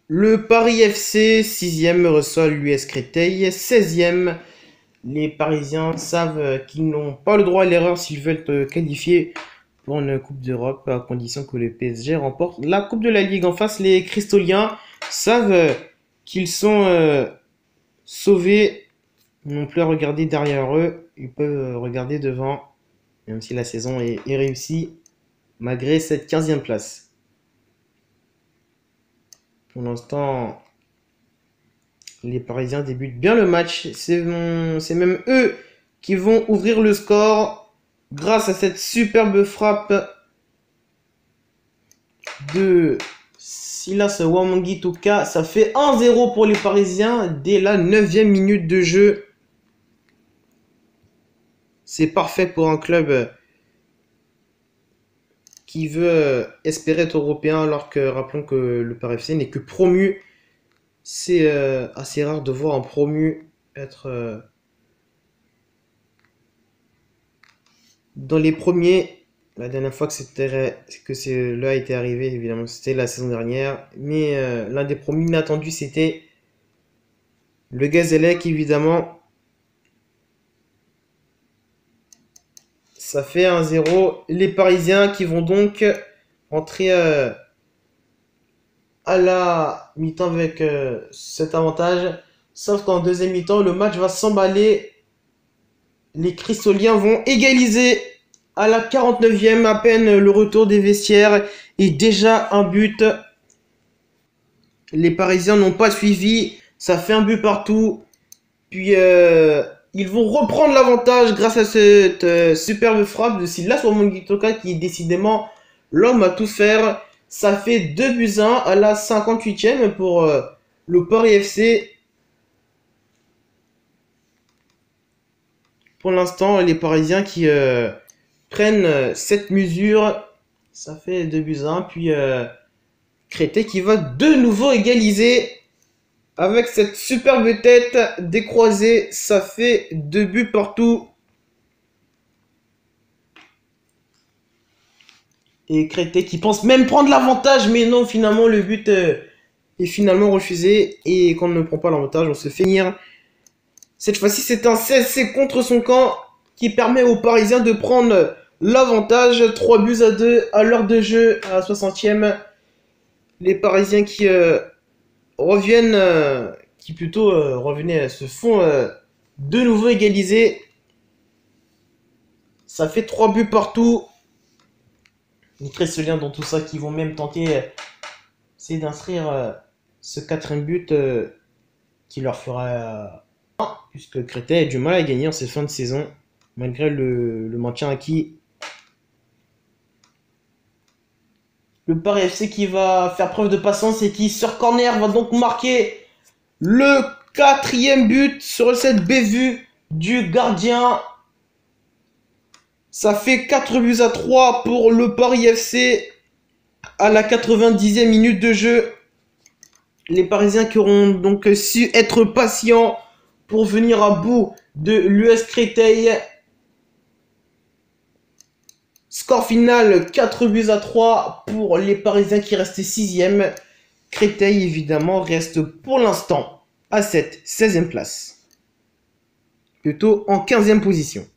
Le Paris FC, 6e, reçoit l'US Créteil, 16e. Les Parisiens savent qu'ils n'ont pas le droit à l'erreur s'ils veulent se qualifier pour une Coupe d'Europe, à condition que le PSG remporte la Coupe de la Ligue. En face, les Cristoliens savent qu'ils sont sauvés. Ils n'ont plus à regarder derrière eux, ils peuvent regarder devant, même si la saison est réussie, malgré cette 15e place. Pour l'instant, les Parisiens débutent bien le match. C'est même eux qui vont ouvrir le score grâce à cette superbe frappe de Silas Wamangituka. Ça fait 1-0 pour les Parisiens dès la 9e minute de jeu. C'est parfait pour un club qui veut espérer être européen, alors que rappelons que le Paris FC n'est que promu. C'est assez rare de voir un promu être dans les premiers. La dernière fois que cela était arrivé, évidemment, c'était la saison dernière. Mais l'un des promus inattendus, c'était le Gazélec, évidemment. Ça fait 1-0. Les Parisiens qui vont donc entrer à la mi-temps avec cet avantage. Sauf qu'en deuxième mi-temps, le match va s'emballer. Les Cristoliens vont égaliser à la 49e, à peine le retour des vestiaires. Et déjà un but. Les Parisiens n'ont pas suivi. Ça fait un but partout. Puis ils vont reprendre l'avantage grâce à cette superbe frappe de Silas Wamangituka qui est décidément l'homme à tout faire. Ça fait 2-1 à la 58e pour le Paris FC. Pour l'instant, les Parisiens qui prennent cette mesure. Ça fait 2-1. Puis Créteil qui va de nouveau égaliser avec cette superbe tête décroisée. Ça fait 2 buts partout. Et Créteil qui pense même prendre l'avantage, mais non, finalement le but est finalement refusé. Et quand on ne prend pas l'avantage, on se fait finir. Cette fois-ci, c'est un CSC contre son camp qui permet aux Parisiens de prendre l'avantage. 3-2 à l'heure de jeu, à la 60e. Les Parisiens qui reviennent, qui plutôt revenaient, se font de nouveau égaliser. Ça fait 3 buts partout. Les Cristoliens dans tout ça qui vont même tenter c'est d'inscrire ce 4e but qui leur fera puisque Créteil a du mal à gagner en cette fin de saison malgré le maintien acquis. Le Paris FC qui va faire preuve de patience et qui sur corner va donc marquer le 4e but sur cette bévue du gardien. Ça fait 4-3 pour le Paris FC à la 90e minute de jeu. Les Parisiens qui auront donc su être patients pour venir à bout de l'US Créteil. Score final 4-3 pour les Parisiens qui restent 6e. Créteil évidemment reste pour l'instant à cette 16e place. Plutôt en 15e position.